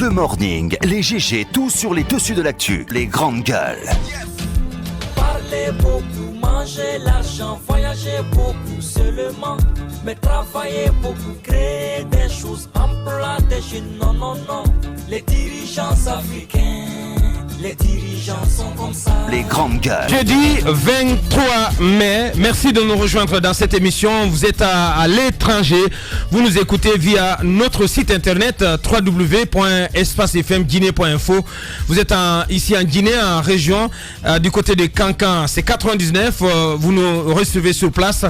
Le morning, les GG, tout sur les dessus de l'actu. Les grandes gueules. Parler beaucoup, manger l'argent, voyager beaucoup seulement. Mais travailler beaucoup, créer des choses, emploi des jeunes, non, non, non. Les dirigeants africains, les dirigeants sont comme ça. Les grandes gueules. Jeudi 23 mai, merci de nous rejoindre dans cette émission. Vous êtes à l'étranger, vous nous écoutez via notre site internet www.espacefmguinée.info. Vous êtes ici en Guinée, en région, du côté de Kankan, c'est 99, vous nous recevez sur place.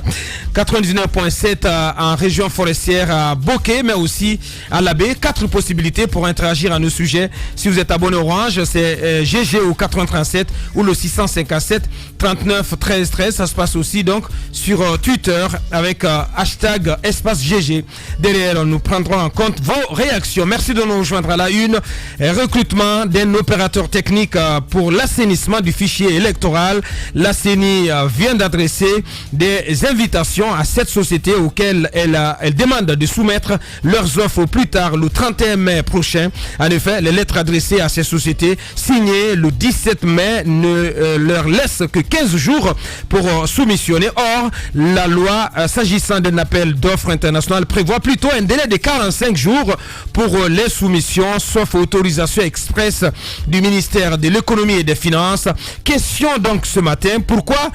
99.7 en région forestière à Bokeh, mais aussi à Labé. 4 possibilités pour interagir à nos sujets. Si vous êtes abonné Orange, c'est GG au 837 ou le 657 39 13 13. Ça se passe aussi donc sur Twitter avec hashtag espace GG. Derrière, nous prendrons en compte vos réactions. Merci de nous rejoindre à la une. Recrutement d'un opérateur technique pour l'assainissement du fichier électoral. La CENI vient d'adresser des invitations à cette société auxquelles elle demande de soumettre leurs offres au plus tard le 31 mai prochain. En effet, les lettres adressées à ces sociétés signées le 17 mai ne leur laisse que 15 jours pour soumissionner. Or, la loi s'agissant d'un appel d'offres international prévoit plutôt un délai de 45 jours pour les soumissions, sauf autorisation express du ministère de l'économie et des finances. Question donc ce matin, pourquoi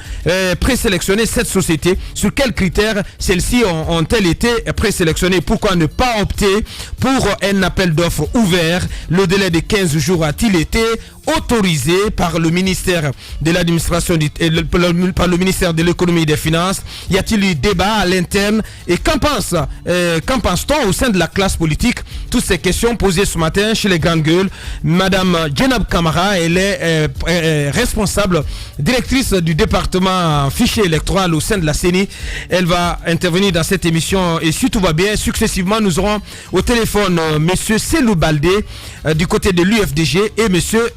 présélectionner cette société? Sur quels critères celles-ci ont-elles été présélectionnées? Pourquoi ne pas opter pour un appel d'offres ouvert? Le délai de 15 jours a-t-il été autorisé par le ministère de l'administration par le ministère de l'économie et des finances? Y a-t-il eu débat à l'interne? Et qu'en pense-t-on au sein de la classe politique? Toutes ces questions posées ce matin chez les grandes gueules. Madame Djenab Kamara, elle est responsable, directrice du département fichier électoral au sein de la CENI. Elle va intervenir dans cette émission et si tout va bien, successivement, nous aurons au téléphone monsieur Selou Baldé du côté de l'UFDG et monsieur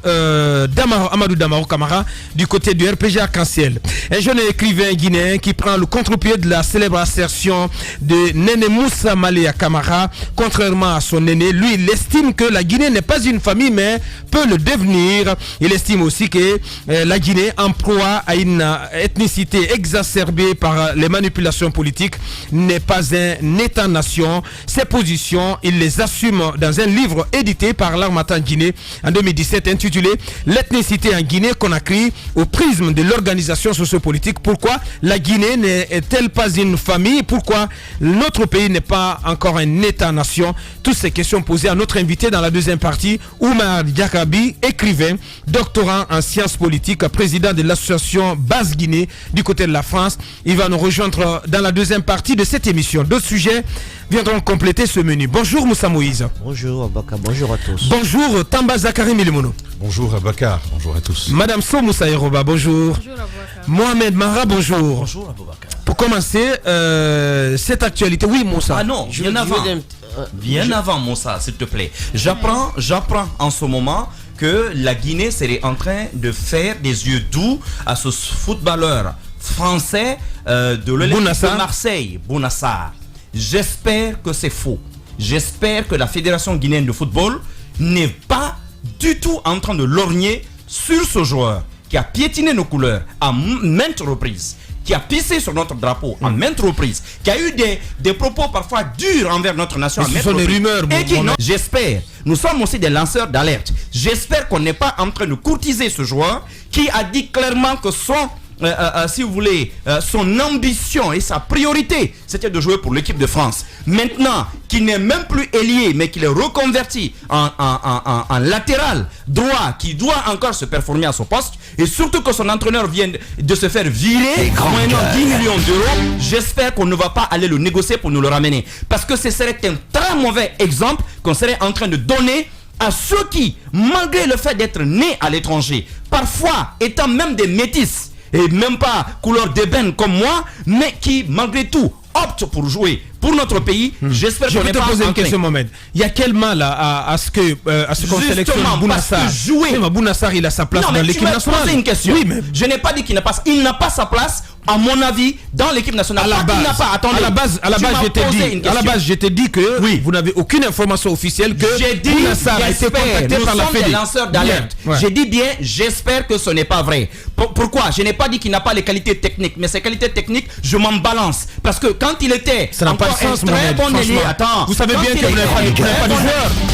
Amadou Damarou Kamara du côté du RPG Arc-en-Ciel. Un jeune écrivain guinéen qui prend le contre-pied de la célèbre assertion de Néné Moussa Malé Kamara. Contrairement à son aîné, lui, il estime que la Guinée n'est pas une famille mais peut le devenir. Il estime aussi que la Guinée, en proie à une ethnicité exacerbée par les manipulations politiques, n'est pas un État-nation. Ces positions, il les assume dans un livre édité par l'Harmattan Guinée en 2017 intitulé L'ethnicité en Guinée-Conakry au prisme de l'organisation sociopolitique. Pourquoi la Guinée n'est-elle pas une famille? Pourquoi notre pays n'est pas encore un État-nation? Toutes ces questions posées à notre invité dans la deuxième partie, Oumar Diakabi, écrivain, doctorant en sciences politiques, président de l'association Basse Guinée du côté de la France. Il va nous rejoindre dans la deuxième partie de cette émission. D'autres sujets viendront compléter ce menu. Bonjour Moussa Moïse. Bonjour Abakar, bonjour à tous. Bonjour Tamba Zakari Milimono. Bonjour Abakar, bonjour à tous. Madame So Moussa Yeroba, bonjour. Bonjour Aboubacar. Mohamed Mara, bonjour. Bonjour Aboubacar. Pour commencer, cette actualité, oui Moussa. Ah non, bien avant Moussa, s'il te plaît. J'apprends en ce moment que la Guinée serait en train de faire des yeux doux à ce footballeur français de l'Olympique de Marseille, Bounassar. J'espère que c'est faux. J'espère que la Fédération guinéenne de football n'est pas du tout en train de lorgner sur ce joueur qui a piétiné nos couleurs à maintes reprises, qui a pissé sur notre drapeau à maintes reprises, qui a eu des propos parfois durs envers notre nation à maintes reprises. Ce sont des rumeurs. J'espère, nous sommes aussi des lanceurs d'alerte. J'espère qu'on n'est pas en train de courtiser ce joueur qui a dit clairement que si vous voulez, son ambition et sa priorité, c'était de jouer pour l'équipe de France. Maintenant, qu'il n'est même plus ailier, mais qu'il est reconverti en latéral droit, qui doit encore se performer à son poste, et surtout que son entraîneur vient de se faire virer moyennant 10 millions d'euros, j'espère qu'on ne va pas aller le négocier pour nous le ramener. Parce que ce serait un très mauvais exemple qu'on serait en train de donner à ceux qui, malgré le fait d'être nés à l'étranger, parfois étant même des métis, et même pas couleur d'ébène comme moi, mais qui malgré tout optent pour jouer pour notre pays, j'espère Je qu'on vais n'est te pas poser en une train. question, Mohamed. Il y a quel mal à ce qu'on sélectionne Justement, Bouna parce que Sarr? jouer- Bouna Sarr, il a sa place Non, dans mais tu l'équipe m'as nationale. posé une question. Oui, mais Je n'ai pas dit qu'il n'a pas. Il n'a pas sa place, à mon avis, dans l'équipe nationale. à la Pas qu'il base, n'a pas. Attendez. à la base, Tu m'as je t'ai posé dit, une à la question. base, je t'ai dit que vous n'avez aucune information officielle que J'ai dit, Bouna Sarr a été j'espère, contacté nous par la sommes Fédé. des lanceurs d'alerte. Bien, ouais. J'ai dit bien, j'espère que ce n'est pas vrai. Pourquoi? Je n'ai pas dit qu'il n'a pas les qualités techniques, mais ces qualités techniques, je m'en balance. Parce que quand il était Ça n'a pas de encore un sens, très Mohamed, bon ailier, franchement. attends. Vous savez Quand bien il que vous était n'avez pas de un très joueurs. bon-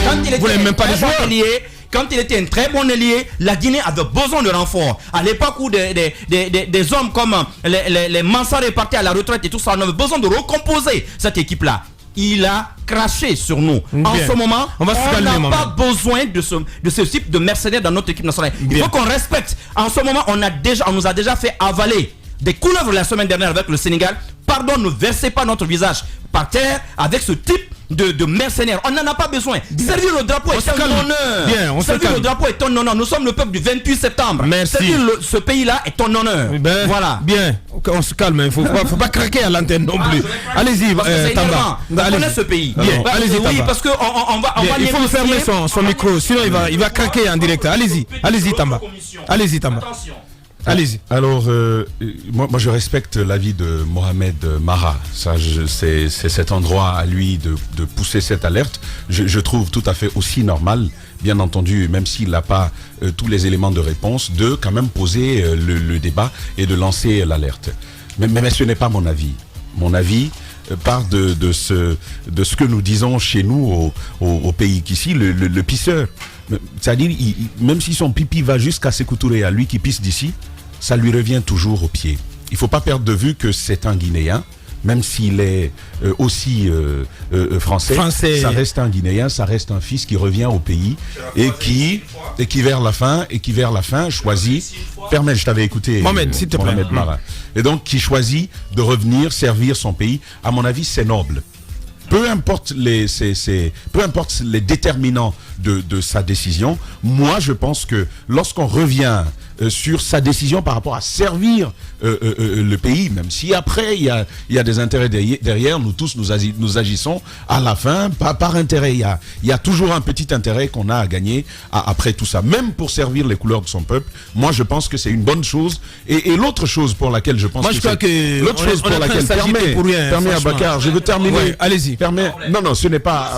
Quand il Vous n'avez était même pas un de très bon joueurs. ailier, quand il était un très bon ailier, la Guinée avait besoin de renfort. À l'époque où des hommes comme les Mansaré partaient à la retraite et tout ça, on avait besoin de recomposer cette équipe-là. Il a craché sur nous. En Bien. ce moment, On va se calmer, n'a Mohamed. pas besoin de ce type de mercenaires dans notre équipe nationale. Il Bien. faut qu'on respecte. En ce moment, on nous a déjà fait avaler des couleuvres la semaine dernière avec le Sénégal. Pardon, ne versez pas notre visage par terre avec ce type de mercenaires. On n'en a pas besoin. Servir le drapeau est se un calme. honneur. Bien, on se Servir le calme. drapeau est un honneur. Nous sommes le peuple du 28 septembre. Merci. Servir ce pays-là est un honneur. Ben, Voilà. Bien, on se calme, il ne faut pas craquer à l'antenne non plus. Allez-y, Parce que c'est Tamba. énervant. On Allez-y. connaît ce pays. Bien, allez-y, Oui, Tamba. parce qu'on on va Bien, il faut négocier. fermer son micro, sinon il va craquer en direct. Allez-y, Tamba. Allez-y, Tamba. Attention. Allez-y. Alors, moi, je respecte l'avis de Mohamed Mara. Ça, c'est cet endroit à lui de pousser cette alerte. Je trouve tout à fait aussi normal, bien entendu, même s'il n'a pas tous les éléments de réponse, de quand même poser le débat et de lancer l'alerte. Mais ce n'est pas mon avis. Mon avis part de ce que nous disons chez nous au pays qu'ici, le pisseur. C'est-à-dire, même si son pipi va jusqu'à Sékou Touré, à lui qui pisse d'ici, ça lui revient toujours au pied. Il ne faut pas perdre de vue que c'est un Guinéen, même s'il est aussi français, ça reste un Guinéen, ça reste un fils qui revient au pays et qui vers la fin choisit. Permets, je t'avais écouté, Mohamed, s'il te plaît. Mohamed Mara. Et donc qui choisit de revenir servir son pays. À mon avis, c'est noble. Peu importe les déterminants de sa décision, moi je pense que lorsqu'on revient sur sa décision par rapport à servir le pays, même si après il y a des intérêts derrière, nous tous nous agissons à la fin par intérêt. Il y a toujours un petit intérêt qu'on a à gagner après tout ça, même pour servir les couleurs de son peuple. Moi je pense que c'est une bonne chose. Et l'autre chose pour laquelle je pense l'autre chose pour laquelle permet à Bakar, je veux terminer. Oui, allez-y. Non, ce n'est pas.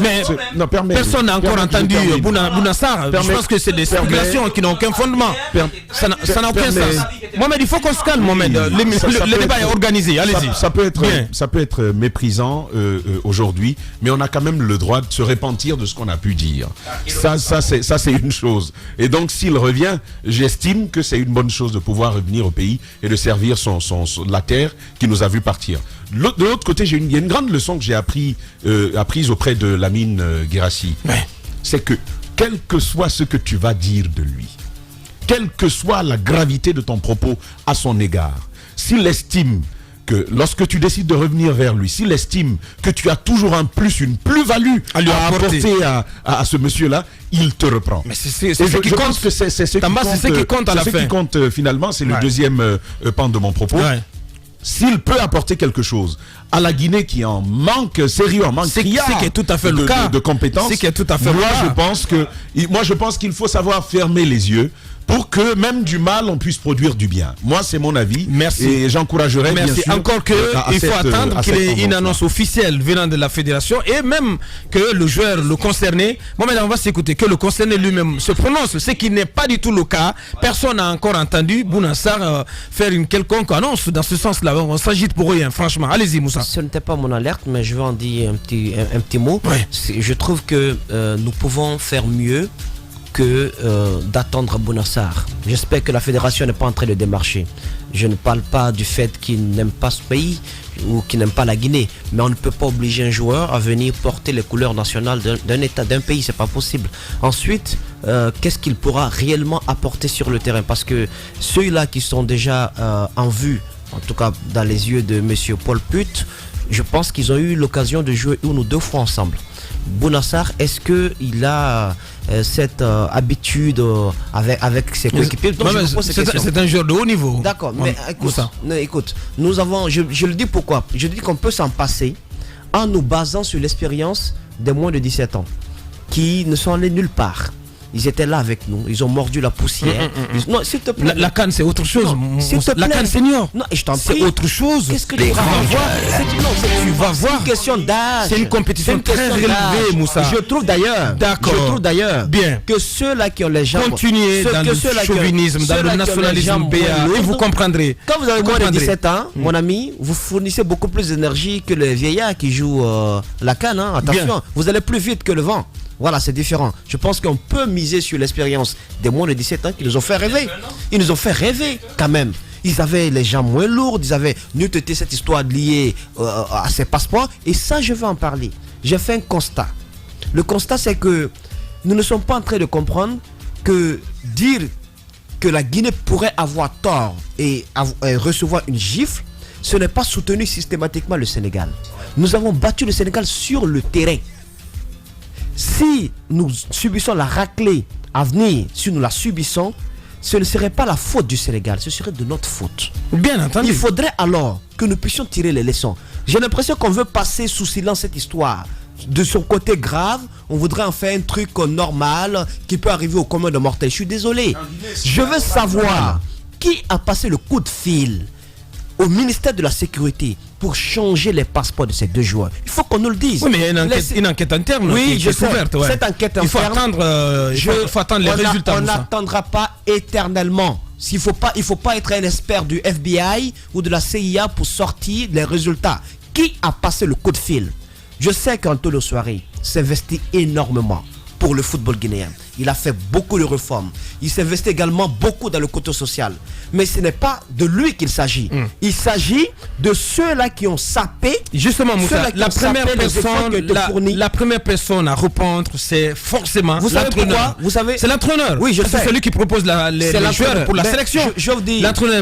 Personne n'a encore entendu Bouna Sarr. Je pense que c'est des spéculations qui n'ont aucun fondement. Ça n'a aucun sens. Mohamed, il faut qu'on se calme, Mohamed. Le débat est organisé. Allez-y. Ça peut être méprisant aujourd'hui, mais on a quand même le droit de se repentir de ce qu'on a pu dire. Ça c'est une chose. Et donc, s'il revient, j'estime que c'est une bonne chose de pouvoir revenir au pays et de servir la terre qui nous a vu partir. De l'autre côté, il y a une grande leçon que j'ai apprise auprès de Lamine Guirassy. Ouais. C'est que, quel que soit ce que tu vas dire de lui, quelle que soit la gravité de ton propos à son égard, s'il estime que lorsque tu décides de revenir vers lui, s'il estime que tu as toujours une plus-value à apporter à ce monsieur-là, il te reprend. Mais c'est ce qui compte. C'est ce qui compte à la fin. Ce qui compte finalement, c'est le deuxième pan de mon propos. Ouais. S'il peut apporter quelque chose à la Guinée qui en manque sérieux, en manque criard de compétences, moi je pense qu'il faut savoir fermer les yeux pour que même du mal on puisse produire du bien. Moi c'est mon avis. Merci. Et j'encouragerais bien sûr. Encore qu'il faut attendre qu'il y ait une annonce officielle venant de la fédération et même que le joueur, le concerné, on va s'écouter, que le concerné lui-même se prononce, ce qui n'est pas du tout le cas. Personne n'a encore entendu Bouna Sarr faire une quelconque annonce dans ce sens-là. On s'agite pour rien, franchement. Allez-y, Moussa. Ce n'était pas mon alerte, mais je vais en dire un petit mot. Ouais. Je trouve que nous pouvons faire mieux que d'attendre Bouna Sarr. J'espère que la fédération n'est pas en train de démarcher. Je ne parle pas du fait qu'il n'aime pas ce pays ou qu'il n'aime pas la Guinée, mais on ne peut pas obliger un joueur à venir porter les couleurs nationales d'un État, d'un pays, c'est pas possible. Ensuite, qu'est-ce qu'il pourra réellement apporter sur le terrain? Parce que ceux-là qui sont déjà en vue, en tout cas dans les yeux de monsieur Paul Put, je pense qu'ils ont eu l'occasion de jouer une ou deux fois ensemble. Bouna Sarr, est-ce qu'il a cette habitude avec ses coéquipiers? C'est un joueur de haut niveau. D'accord, mais écoute, nous avons, je le dis pourquoi. Je dis qu'on peut s'en passer en nous basant sur l'expérience des moins de 17 ans qui ne sont allés nulle part. Ils étaient là avec nous, ils ont mordu la poussière. Non, s'il te plaît. La CAN, c'est autre chose. Non, s'il te La plaît. CAN senior, Non, et je t'en c'est prie. autre chose. Qu'est-ce que tu vas voir? Tu vas voir. C'est une question d'âge. C'est une compétition C'est une très question d'âge. relevée, Moussa. Je trouve d'ailleurs. D'accord. Je trouve d'ailleurs. Bien. Que ceux-là qui ont les jambes. Continuez dans le chauvinisme, dans le nationalisme BA, et vous comprendrez. Quand vous avez moins de comprendrez. 17 ans, mon ami, vous fournissez beaucoup plus d'énergie que les vieillards qui jouent la canne. Hein. Attention, Bien. vous allez plus vite que le vent. Voilà, c'est différent. Je pense qu'on peut miser sur l'expérience des moins de 17 ans qui nous ont fait rêver. Ils nous ont fait rêver quand même. Ils avaient les jambes moins lourdes, ils avaient mieux traité cette histoire liée à ces passeports. Et ça, je vais en parler. J'ai fait un constat. Le constat, c'est que nous ne sommes pas en train de comprendre que dire que la Guinée pourrait avoir tort et recevoir une gifle, ce n'est pas soutenu systématiquement le Sénégal. Nous avons battu le Sénégal sur le terrain. Si nous subissons la raclée à venir, si nous la subissons, ce ne serait pas la faute du Sénégal, ce serait de notre faute. Bien entendu. Il faudrait alors que nous puissions tirer les leçons. J'ai l'impression qu'on veut passer sous silence cette histoire. De son côté grave, on voudrait en faire un truc normal qui peut arriver au commun de mortels. Je suis désolé. Je veux savoir qui a passé le coup de fil au ministère de la Sécurité pour changer les passeports de ces deux joueurs. Il faut qu'on nous le dise. Oui, mais il y a une enquête interne Oui, qui je est sais. ouverte. Ouais. Cette enquête il faut interne, attendre, il faut attendre les résultats. On Moussa. n'attendra pas éternellement. Il faut pas être un expert du FBI ou de la CIA pour sortir les résultats. Qui a passé le coup de fil? Je sais qu'Antonio Souaré s'investit énormément pour le football guinéen. Il a fait beaucoup de réformes. Il s'investit également beaucoup dans le côté social. Mais ce n'est pas de lui qu'il s'agit. Il s'agit de ceux-là qui ont sapé. Justement, Moussa, Ceux-là qui la ont première, sapé les efforts qui ont été fournis. la première personne à répondre, c'est forcément Vous savez l'entraîneur. pourquoi? Vous savez? C'est l'entraîneur. Oui, je C'est sais. celui qui propose les l'entraîneur. joueurs pour la Mais sélection. je vous dis- L'entraîneur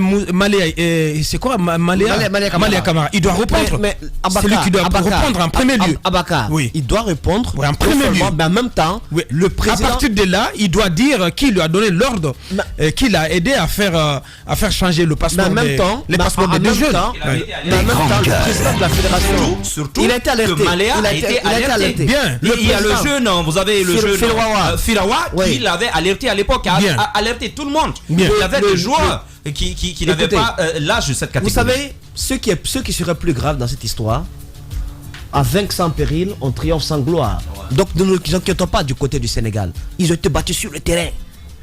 c'est quoi Maléa Camara. Il doit répondre. Mais c'est lui qui doit répondre en premier lieu. Abakar, Oui. il doit répondre Oui, en premier lieu. mais en même temps, Oui. le président... À partir de là, il doit dire qui lui a donné l'ordre, qui l'a aidé à faire changer le passeport. Mais en même temps, les passeports en des deux même jeunes. temps, Ouais. mais en même temps, le président de la fédération, Surtout il a été alerté. que Maléa Il a été alerté. Bien. Il y a le président, jeune, vous avez le jeune Firawa Oui. qui l'avait alerté à l'époque, a Bien. alerté tout le monde. Bien. Il y avait des joueurs qui n'avaient Écoutez, pas l'âge de cette Vous catégorie. savez, ce qui serait plus grave dans cette histoire, à vaincre sans péril, on triomphe sans gloire. Donc ne nous inquiétons pas du côté du Sénégal. Ils ont été battus sur le terrain.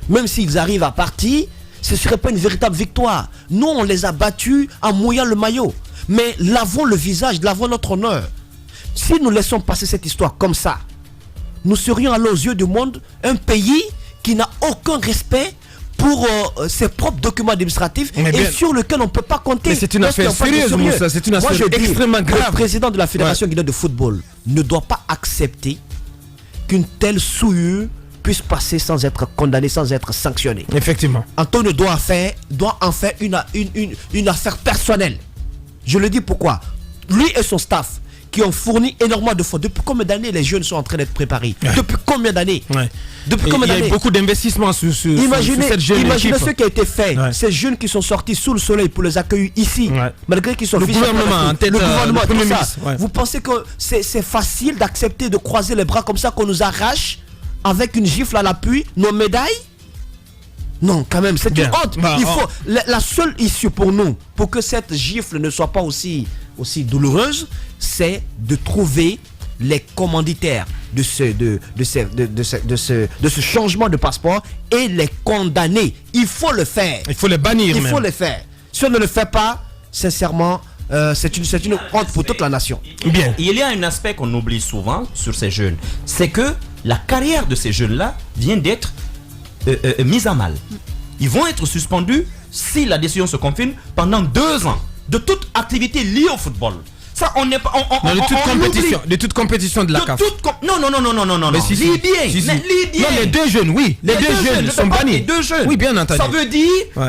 Même s'ils arrivent à partir, ce ne serait pas une véritable victoire. Nous, on les a battus en mouillant le maillot. Mais lavons le visage, lavons notre honneur. Si nous laissons passer cette histoire comme ça, nous serions alors aux yeux du monde un pays qui n'a aucun respect pour ses propres documents administratifs Mais bien- et sur lequel on ne peut pas compter. Mais c'est une Parce affaire qu'on parle de sérieuse, sérieux. Moussa, c'est une Moi, affaire je dis, extrêmement grave. Le président de la Fédération guinéenne de football ne doit pas accepter qu'une telle souillure puisse passer sans être condamné, sans être sanctionné. Effectivement. Antonio doit en faire une affaire personnelle. Je le dis pourquoi. Lui et son staff qui ont fourni énormément de fonds. Depuis combien d'années les jeunes sont en train d'être préparés? Ouais. Depuis combien d'années? Ouais. Depuis Et combien il y a d'années? eu beaucoup d'investissements sur cette jeune Imaginez équipe. ce qui a été fait. Ouais. Ces jeunes qui sont sortis sous le soleil pour les accueillir ici, Ouais. malgré qu'ils sont Le fichés gouvernement, partout. en tête, le gouvernement, le tout Premier ça. ministre, ouais. Vous pensez que c'est facile d'accepter de croiser les bras comme ça, qu'on nous arrache avec une gifle à l'appui nos médailles? Non, quand même, c'est une Bien. honte. Bah, Il faut, la seule issue pour nous, pour que cette gifle ne soit pas aussi douloureuse, c'est de trouver les commanditaires de ce changement de passeport et les condamner. Il faut le faire. Il faut les bannir. Il même. faut le faire. Si on ne le fait pas, sincèrement, c'est une honte pour toute la nation. Bien. Il y a un aspect qu'on oublie souvent sur ces jeunes, c'est que la carrière de ces jeunes-là vient d'être mise à mal. Ils vont être suspendus si la décision se confirme pendant 2 ans de toute activité liée au football. Ça, on n'est pas. Non, de toute compétition de la CAF. Non. Mais si, si. Lis bien. Si, si. Lis bien. Non, les deux jeunes, oui. Les deux jeunes sont bannis. Les deux jeunes. Oui, bien entendu. Ça veut dire, Ouais.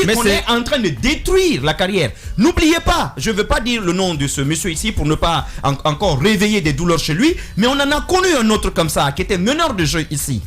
Mais qu'on est en train de détruire la carrière. N'oubliez pas, je ne veux pas dire le nom de ce monsieur ici pour ne pas encore réveiller des douleurs chez lui, mais on en a connu un autre comme ça, qui était meneur de jeu ici.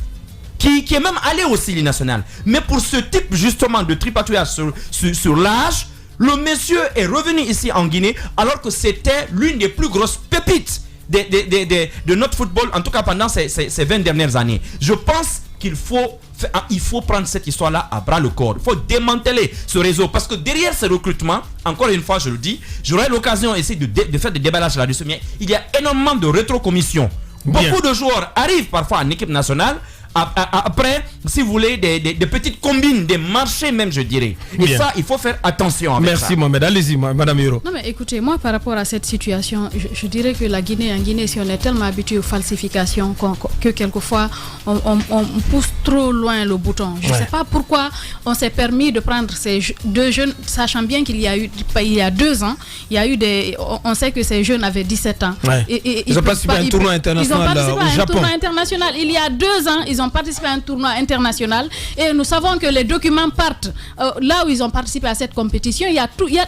Qui est même allé au Sili national. Mais pour ce type justement de tripatouillage sur l'âge, Le monsieur est revenu ici en Guinée alors que c'était l'une des plus grosses pépites de notre football, en tout cas pendant ces 20 dernières années. Je pense qu'il faut prendre cette histoire-là à bras le corps. Il faut démanteler ce réseau parce que derrière ce recrutement, encore une fois je le dis, j'aurai l'occasion d'essayer de faire des déballages là-dessus, mais il y a énormément de rétrocommissions. Beaucoup de joueurs arrivent parfois en équipe nationale après, si vous voulez, des petites combines, des marchés même, je dirais. Et ça, il faut faire attention avec ça. Merci Mohamed, allez-y Madame Hiro. Non mais écoutez, moi par rapport à cette situation, je dirais que en Guinée, si on est tellement habitué aux falsifications que quelquefois on pousse trop loin le bouton. Je ne sais pas pourquoi on s'est permis de prendre ces deux jeunes, sachant bien qu'il y a 2 ans, il y a eu on sait que ces jeunes avaient 17 ans. Et ils ont participé à un tournoi international au Japon. Il y a 2 ans, ils ont participé à un tournoi international et nous savons que les documents partent là où ils ont participé à cette compétition.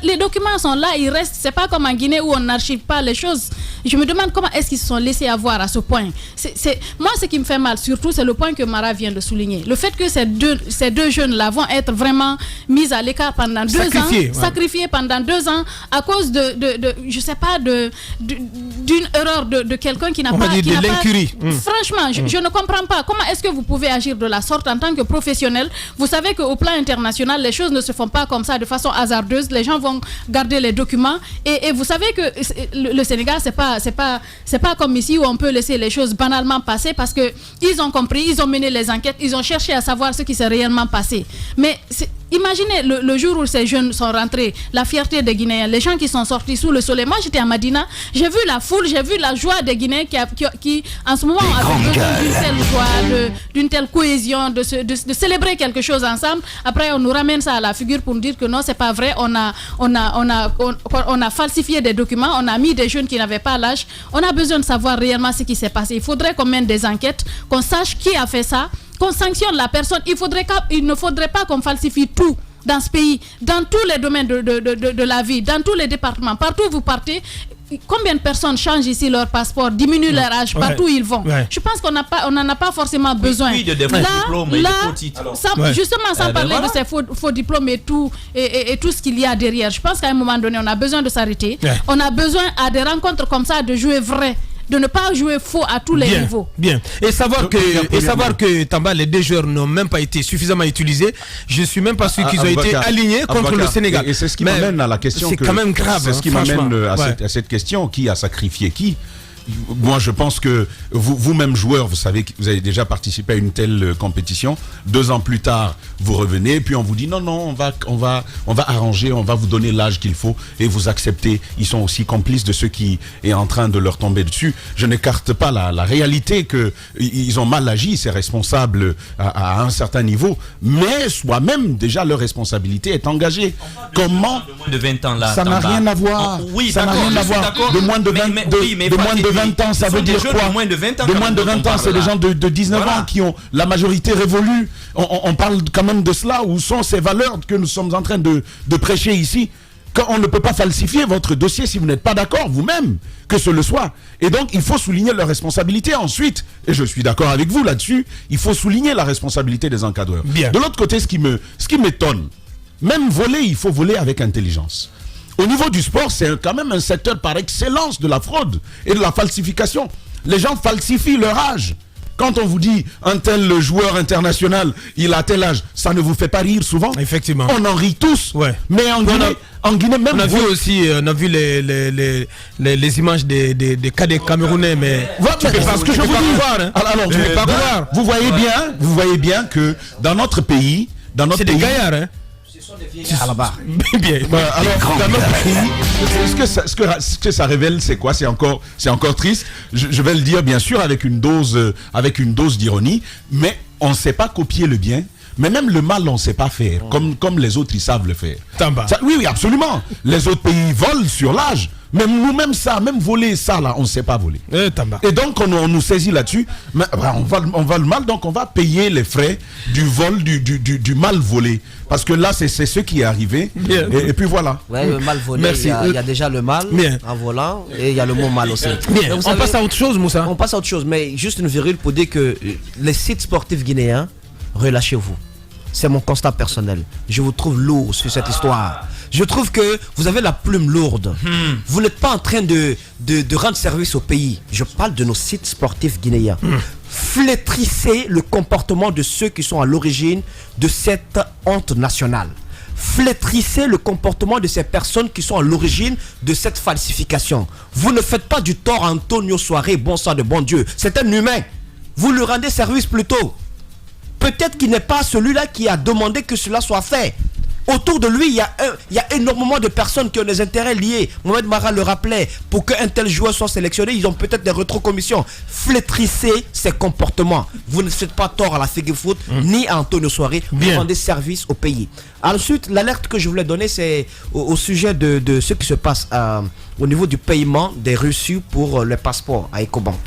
Les documents sont là, ils restent. C'est pas comme en Guinée où on n'archive pas les choses. Je me demande comment est-ce qu'ils se sont laissés avoir à ce point. Moi, ce qui me fait mal surtout, c'est le point que Mara vient de souligner. Le fait que ces deux jeunes-là vont être vraiment mis à l'écart pendant 2 ans, sacrifiés pendant 2 ans à cause je sais pas, d'une erreur de quelqu'un qui n'a pas... l'incurie. Franchement, je ne comprends pas. Comment est-ce que vous pouvez agir de la sorte en tant que professionnel? Vous savez qu'au plan international, les choses ne se font pas comme ça de façon hasardeuse. Les gens vont garder les documents et vous savez que le Sénégal, c'est pas comme ici où on peut laisser les choses banalement passer parce que ils ont compris, ils ont mené les enquêtes, ils ont cherché à savoir ce qui s'est réellement passé. Mais imaginez le jour où ces jeunes sont rentrés, la fierté des Guinéens, les gens qui sont sortis sous le soleil. Moi, j'étais à Madina, j'ai vu la foule, j'ai vu la joie des Guinéens qui en ce moment, avaient besoin d'une telle joie, d'une telle cohésion, de célébrer quelque chose ensemble. Après, on nous ramène ça à la figure pour nous dire que non, c'est pas vrai. On a falsifié des documents, on a mis des jeunes qui n'avaient pas l'âge. On a besoin de savoir réellement ce qui s'est passé. Il faudrait qu'on mène des enquêtes, qu'on sache qui a fait ça, qu'on sanctionne la personne. Il ne faudrait pas qu'on falsifie tout dans ce pays, dans tous les domaines de la vie, dans tous les départements. Partout où vous partez, combien de personnes changent ici leur passeport, diminuent leur âge, partout où ils vont. Je pense qu'on n'en a pas forcément besoin. Oui, de des faux diplômes et des faux titres. Justement, sans parler de ces faux diplômes et tout ce qu'il y a derrière. Je pense qu'à un moment donné, on a besoin de s'arrêter. On a besoin, à des rencontres comme ça, de jouer vrai. De ne pas jouer faux à tous les niveaux. Bien. Et savoir que Tamba, les 2 joueurs n'ont même pas été suffisamment utilisés. Je ne suis même pas sûr qu'ils ont été alignés contre le Sénégal. Et c'est ce qui m'amène à la question. C'est quand même grave. C'est ce qui m'amène à cette question. Qui a sacrifié qui? Moi, je pense que vous-même joueur, vous savez que vous avez déjà participé à une telle compétition. 2 ans plus tard, vous revenez, puis on vous dit non, on va arranger, on va vous donner l'âge qu'il faut et vous acceptez. Ils sont aussi complices de ceux qui est en train de leur tomber dessus. Je n'écarte pas la réalité que ils ont mal agi, c'est responsable à un certain niveau, mais soi-même déjà leur responsabilité est engagée. Comment de moins de 20 ans là, ça n'a rien à voir. Oui, ça n'a rien à voir. De moins de 20 ans, ça veut dire quoi? De moins de 20 ans, de moins de 20 ans, c'est des gens de 19 ans qui ont la majorité révolue. On parle quand même de cela. Où sont ces valeurs que nous sommes en train de prêcher ici? Quand on ne peut pas falsifier votre dossier si vous n'êtes pas d'accord vous-même, que ce le soit. Et donc, il faut souligner leur responsabilité. Ensuite, et je suis d'accord avec vous là-dessus, il faut souligner la responsabilité des encadreurs. Bien. De l'autre côté, ce qui m'étonne, même voler, il faut voler avec intelligence. Au niveau du sport, c'est quand même un secteur par excellence de la fraude et de la falsification. Les gens falsifient leur âge. Quand on vous dit un tel joueur international, il a tel âge, ça ne vous fait pas rire souvent? Effectivement. On en rit tous. Mais en Guinée même... On a vu aussi, les images des cadets camerounais, mais... Parce que je vous dis... Alors, je ne vais pas voir. Vous voyez bien que dans notre pays... C'est des gaillards, hein? À la barre. Bien. Alors, dans notre pays, ce que ça révèle, c'est quoi? C'est encore triste. Je vais le dire, bien sûr, avec une dose d'ironie, mais on ne sait pas copier le bien. Mais même le mal, on ne sait pas faire, comme les autres, ils savent le faire. Oui, absolument. Les autres pays volent sur l'âge. Même nous-mêmes même voler ça, là, on ne sait pas voler. Et donc, on nous saisit là-dessus. On vole mal, donc on va payer les frais du vol, du mal volé. Parce que là, c'est ce qui est arrivé. Et puis voilà. Ouais, le mal volé, il y a déjà le mal en volant et il y a le mot mal aussi. On passe à autre chose, Moussa. On passe à autre chose, mais juste une virgule pour dire que les sites sportifs guinéens, relâchez-vous. c'est mon constat personnel. Je vous trouve lourd sur cette histoire. Je trouve que vous avez la plume lourde. Vous n'êtes pas en train de rendre service au pays. Je parle de nos sites sportifs guinéens. Flétrissez le comportement de ceux qui sont à l'origine de cette honte nationale. Flétrissez le comportement de ces personnes qui sont à l'origine de cette falsification. Vous ne faites pas du tort à Antonio Soiré, bon sang de bon Dieu. C'est un humain. Vous lui rendez service plutôt. Peut-être qu'il n'est pas celui-là qui a demandé que cela soit fait. Autour de lui, il y a énormément de personnes qui ont des intérêts liés. Mohamed Mara le rappelait, pour qu'un tel joueur soit sélectionné, ils ont peut-être des rétrocommissions. Flétrissez ces comportements. Vous ne faites pas tort à la Figue Foot, ni à Antonio Soiré. Vous rendez service au pays. Ensuite, l'alerte que je voulais donner, c'est au sujet de ce qui se passe au niveau du paiement des reçus pour les passeports à Ecobank.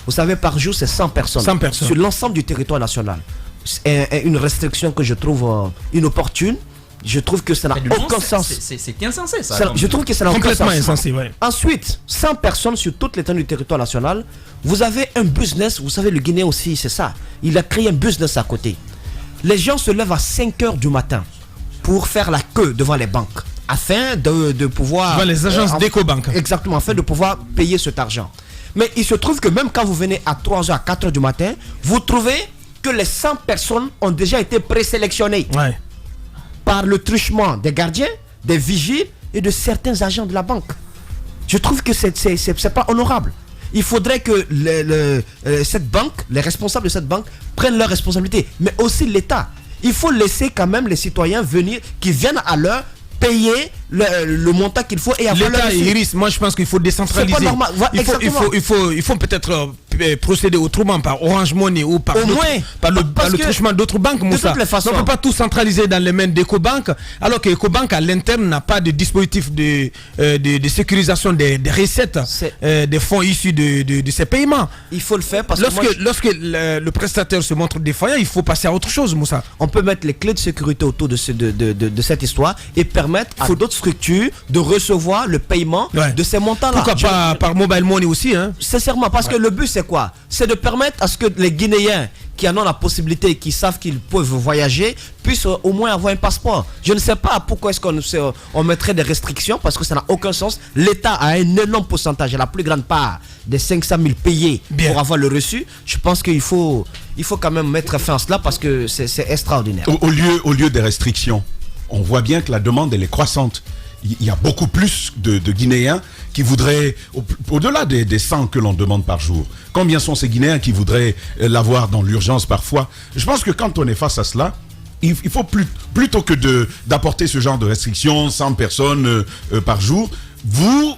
Vous savez, par jour, c'est 100 personnes. 100 personnes. Sur l'ensemble du territoire national. C'est une restriction que je trouve inopportune. Je trouve que ça n'a aucun sens. C'est insensé ça. Je trouve que ça n'a aucun sens. Complètement insensé, ouais. Ensuite, 100 personnes sur toute l'étendue du territoire national. Vous avez un business, vous savez, le Guinéen aussi, c'est ça. Il a créé un business à côté. Les gens se lèvent à 5 h du matin pour faire la queue devant les banques afin de pouvoir... Devant les agences d'Ecobank. Exactement, afin de pouvoir payer cet argent. Mais il se trouve que même quand vous venez à 3 h, à 4 h du matin, vous trouvez que les 100 personnes ont déjà été présélectionnées. Ouais. Par le truchement des gardiens, des vigiles et de certains agents de la banque. Je trouve que c'est pas honorable. Il faudrait que cette banque, les responsables de cette banque prennent leurs responsabilités, mais aussi l'État. Il faut laisser quand même les citoyens venir, qui viennent à l'heure, payer le montant qu'il faut et avoir l'État, Iris, moi je pense qu'il faut décentraliser. C'est pas normal. Il faut peut-être procéder autrement par Orange Money ou par le truchement d'autres banques, Moussa. De toutes les façons, on ne peut pas tout centraliser dans les mains d'Ecobank, alors qu'Ecobank à l'interne n'a pas de dispositif de sécurisation des recettes, des fonds issus de ces paiements. Il faut le faire parce que lorsque le prestataire se montre défaillant, il faut passer à autre chose, Moussa. On peut mettre les clés de sécurité autour de cette histoire et permettre à d'autres structures de recevoir le paiement de ces montants-là. Pourquoi pas par mobile money aussi, hein? Sincèrement, parce que le but c'est quoi? C'est de permettre à ce que les Guinéens qui en ont la possibilité, qui savent qu'ils peuvent voyager, puissent au moins avoir un passeport. Je ne sais pas pourquoi est-ce qu'on mettrait des restrictions, parce que ça n'a aucun sens. L'État a un énorme pourcentage, la plus grande part des 500 000 payés pour avoir le reçu. Je pense qu'il faut quand même mettre fin à cela parce que c'est extraordinaire. Au lieu des restrictions, on voit bien que la demande elle est croissante. Il y a beaucoup plus de Guinéens qui voudraient, au-delà des 100 que l'on demande par jour, combien sont ces Guinéens qui voudraient l'avoir dans l'urgence parfois? Je pense que quand on est face à cela, il faut plutôt que d'apporter ce genre de restrictions, 100 personnes par jour, vous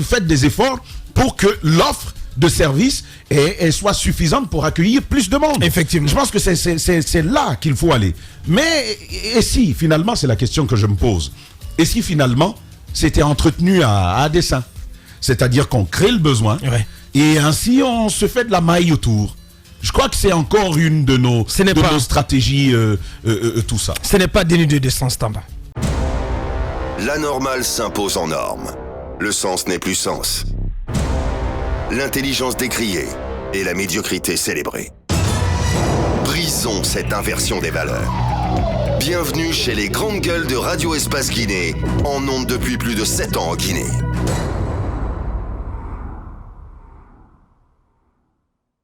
faites des efforts pour que l'offre de services et soit suffisante pour accueillir plus de monde. Effectivement. Je pense que c'est là qu'il faut aller. Mais et si, finalement, c'est la question que je me pose. Et si finalement, c'était entretenu à dessein? C'est-à-dire qu'on crée le besoin et ainsi on se fait de la maille autour. Je crois que c'est encore une de nos stratégies, tout ça. Ce n'est pas dénué de sens, Tamba. La normale s'impose en norme. Le sens n'est plus sens. L'intelligence décriée et la médiocrité célébrée. Brisons cette inversion des valeurs. Bienvenue chez les grandes gueules de Radio Espace Guinée, en ondes depuis plus de 7 ans en Guinée.